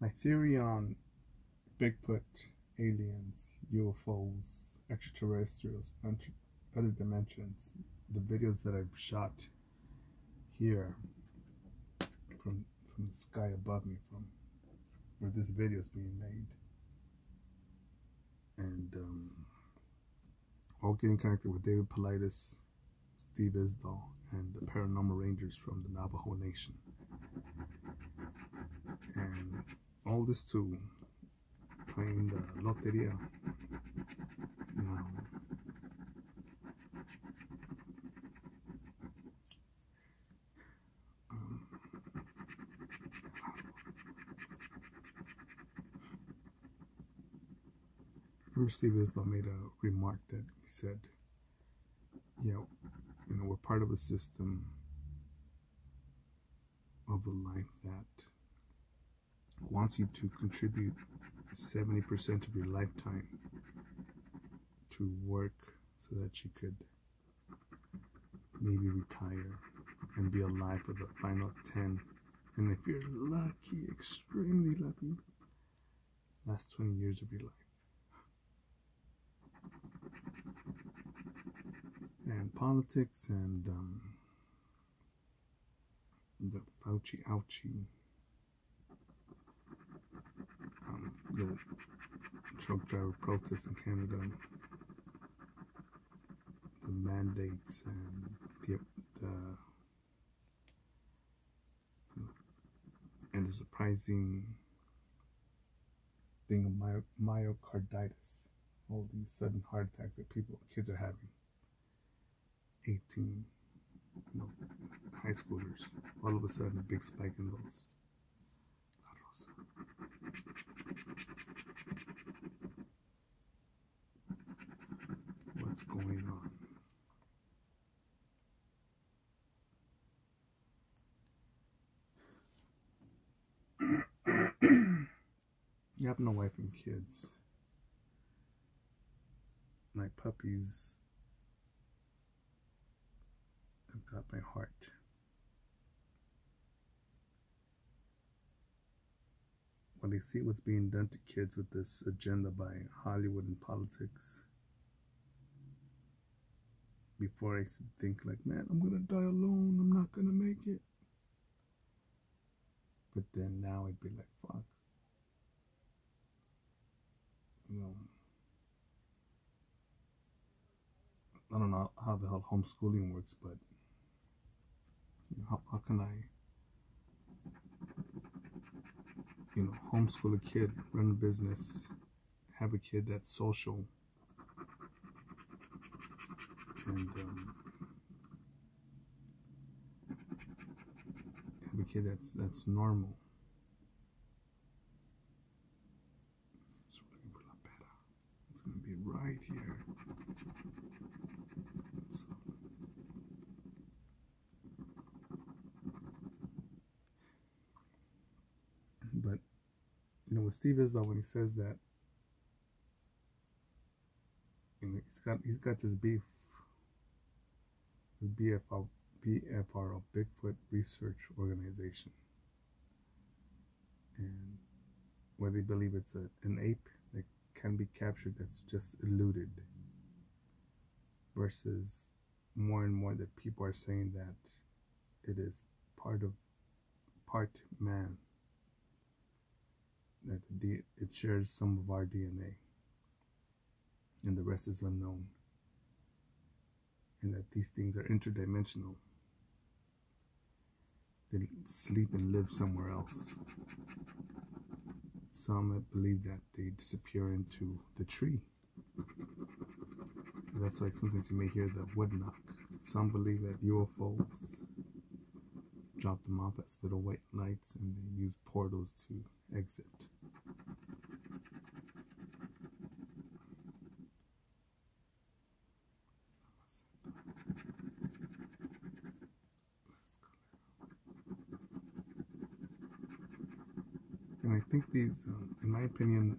My theory on Bigfoot, aliens, UFOs, extraterrestrials, other dimensions, the videos that I've shot here from the sky above me, from where this video is being made, and all getting connected with David Paulides, Steve Isdall, and the Paranormal Rangers from the Navajo Nation, and all this to playing the Loteria. Now, remember Steve Isdall made a remark that he said, we're part of a system of a life that wants you to contribute 70% of your lifetime to work so that you could maybe retire and be alive for the final 10. And if you're lucky, extremely lucky, last 20 years of your life. And politics and the Fauci ouchie, the truck driver protests in Canada, the mandates, and the surprising thing of myocarditis, all these sudden heart attacks that kids are having. 18, high schoolers, all of a sudden a big spike in those. What's going on? You have no wife and kids. My puppies have got my heart. When they see what's being done to kids with this agenda by Hollywood and politics, before I used to think like, man, I'm gonna die alone, I'm not gonna make it. But then now I'd be like, fuck. I don't know how the hell homeschooling works, but how can I, homeschool a kid, run a business, have a kid that's social, and have a kid that's normal. It's gonna be right here. But with Steve Isdall, when he says that, he's got this beef with BFR, Bigfoot Research Organization, and where they believe it's an ape that can be captured that's just eluded, versus more and more that people are saying that it is part man, that it shares some of our DNA and the rest is unknown, and that these things are interdimensional. They sleep and live somewhere else. Some believe that they disappear into the tree. And that's why sometimes you may hear the wood knock. Some believe that UFOs drop them off as little white lights and they use portals to exit. And I think these, in my opinion,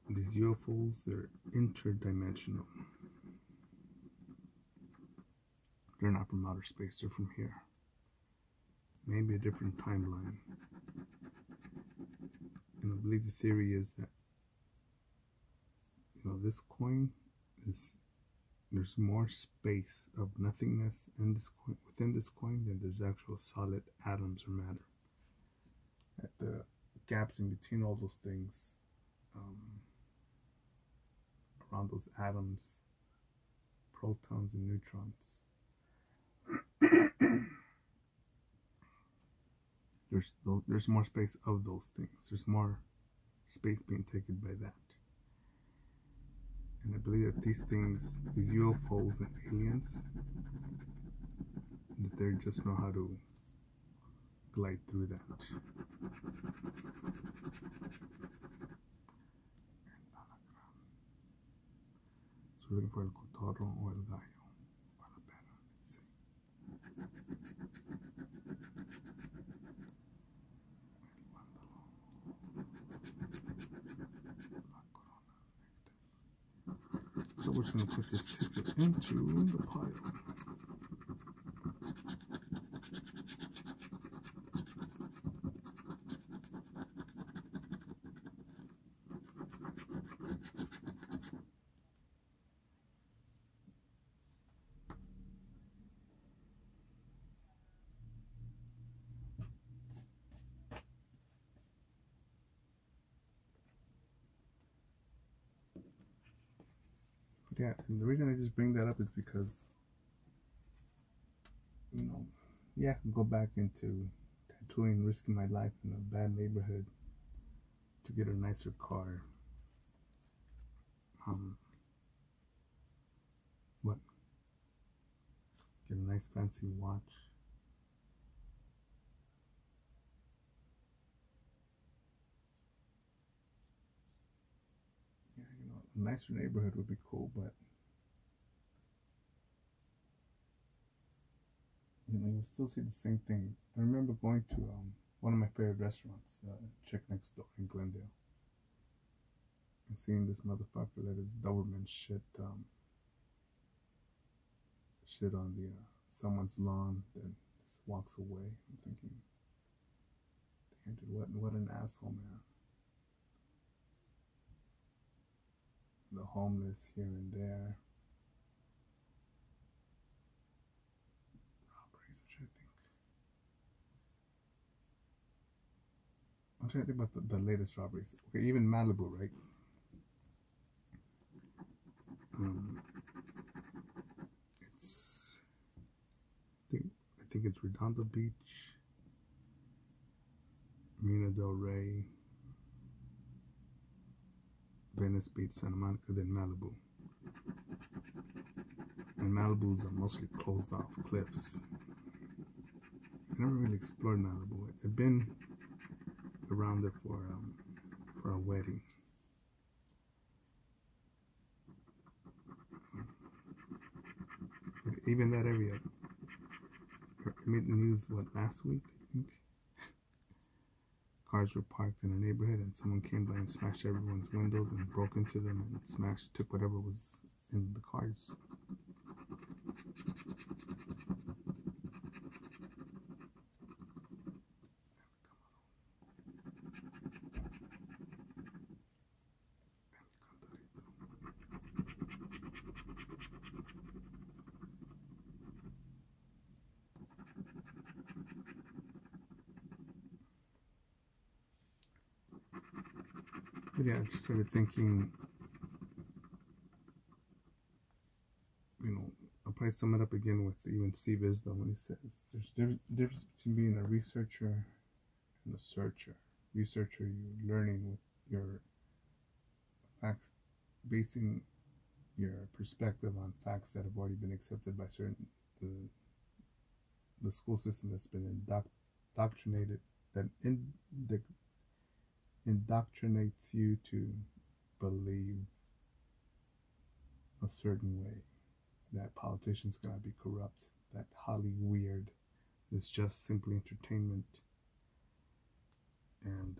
these UFOs, they're interdimensional. They're not from outer space, they're from here. Maybe a different timeline. believe the theory is that, you know, this coin is, there's more space of nothingness in this coin, within this coin, than there's actual solid atoms or matter. At the gaps in between all those things, around those atoms, protons and neutrons, there's more space of those things. There's more space being taken by that. And I believe that these things, these UFOs and aliens, that they just know how to glide through that. So we're looking for el cotorro o el gallo or la pena. Let's see. So we're just going to put this ticket into the pile. Yeah, and the reason I just bring that up is because, you know, yeah, I can go back into tattooing, risking my life in a bad neighborhood to get a nicer car. What? Get a nice fancy watch. Yeah, you know, a nicer neighborhood would be cool, but you know, you still see the same thing. I remember going to one of my favorite restaurants, Chick Next Door in Glendale, and seeing this motherfucker let his Doberman shit on the someone's lawn, then just walks away. I'm thinking, damn, dude, what an asshole, man. The homeless here and there. I'm trying to think about the latest robberies. Okay, even Malibu, right? It's I think it's Redondo Beach, Marina del Rey, Venice Beach, Santa Monica, then Malibu. And Malibu's are mostly closed off cliffs. I never really explored Malibu. I've been around there for a wedding. But even that area, it made the news, what, last week, I think? Cars were parked in a neighborhood and someone came by and smashed everyone's windows and broke into them and took whatever was in the cars. But yeah, I just started thinking, you know, I'll probably sum it up again with even Steve Isdell when he says there's difference between being a researcher and a searcher. Researcher, you're learning with your facts, basing your perspective on facts that have already been accepted by the school system that's been indoctrinated, that indoctrinates you to believe a certain way, that politicians cannot be corrupt, that Hollywood is just simply entertainment, and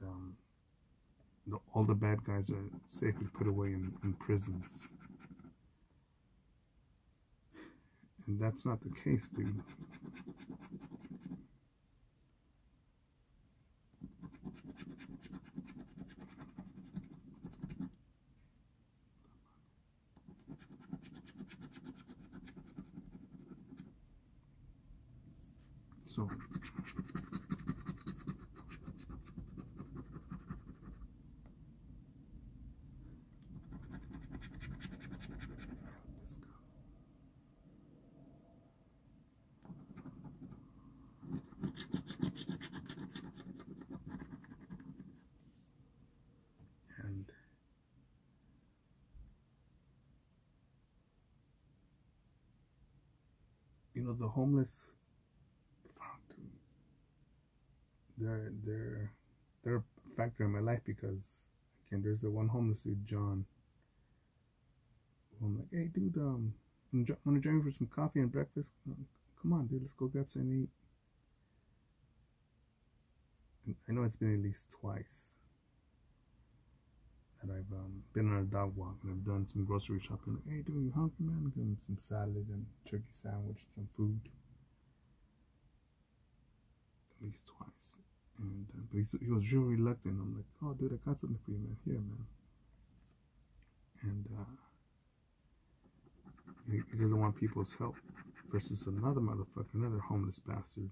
all the bad guys are safely put away in prisons. And that's not the case, dude. So let's go. And you know, the homeless, they're a factor in my life, because again, there's the one homeless dude, John, who I'm like, hey dude, wanna join me for some coffee and breakfast? Come on dude, let's go grab something to eat. And I know it's been at least twice that I've been on a dog walk and I've done some grocery shopping. Like, hey dude, you hungry, man? Give him some salad and turkey sandwich and some food. At least twice. And but he was real reluctant. I'm like, oh dude, I got something for you, man. Here, man. And he doesn't want people's help. Versus another motherfucker, another homeless bastard.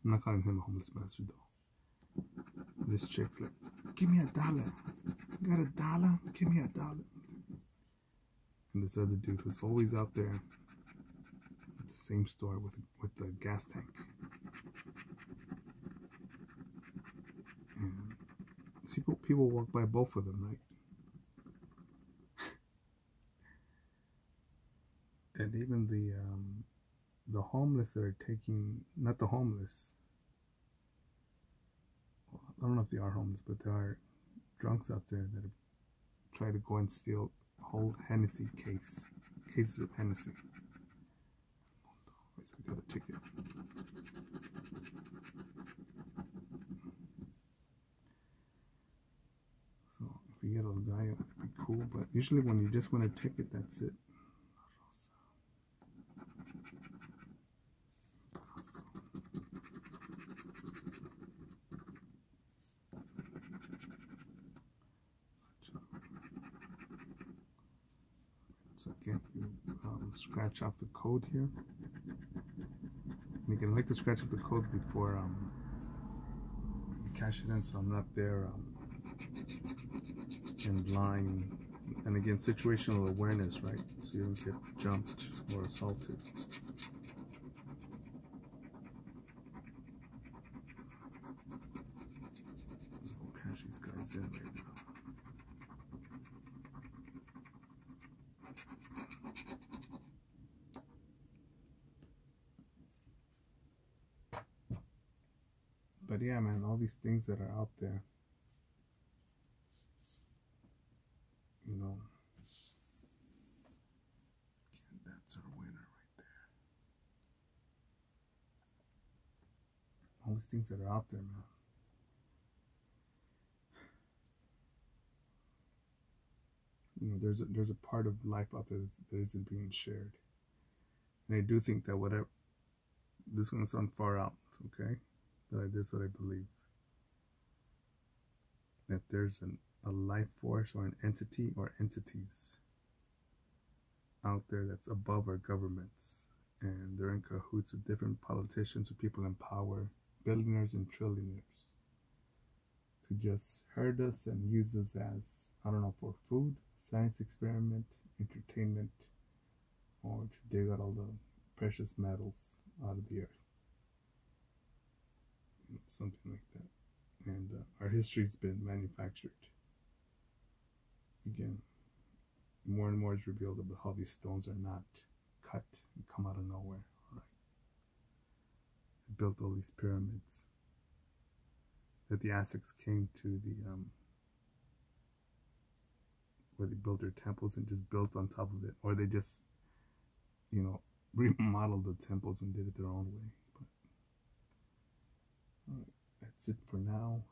I'm not calling him a homeless bastard though. This chick's like, give me $1. You got $1? Give me $1. And this other dude was always out there at the same store with the gas tank. And people walk by both of them, right? And even the homeless that are taking, not the homeless, well, I don't know if they are homeless, but there are drunks out there that try to go and steal whole Hennessy cases of Hennessy. I got a ticket. So if you get a guy, it'd be cool, but usually when you just want a ticket, that's it. So again, you scratch off the code here. And you can like to scratch off the code before you cash it in, so I'm not there in line. And again, situational awareness, right? So you don't get jumped or assaulted. We'll cash these guys in right now. But yeah, man, all these things that are out there, you know, that's our winner right there. All these things that are out there, man. You know, there's a part of life out there that isn't being shared. And I do think that whatever, this is going to sound far out, okay? But this is what I believe. That there's a life force or an entity or entities out there that's above our governments. And they're in cahoots with different politicians or people in power, billionaires and trillionaires, to just herd us and use us as, I don't know, for food, science experiment, entertainment, or to dig out all the precious metals out of the earth. Something like that. And our history's been manufactured. Again, more and more is revealed about how these stones are not cut and come out of nowhere. Right? They built all these pyramids. That the Aztecs came to the where they built their temples and just built on top of it, or they just, you know, remodeled the temples and did it their own way. But all right, that's it for now.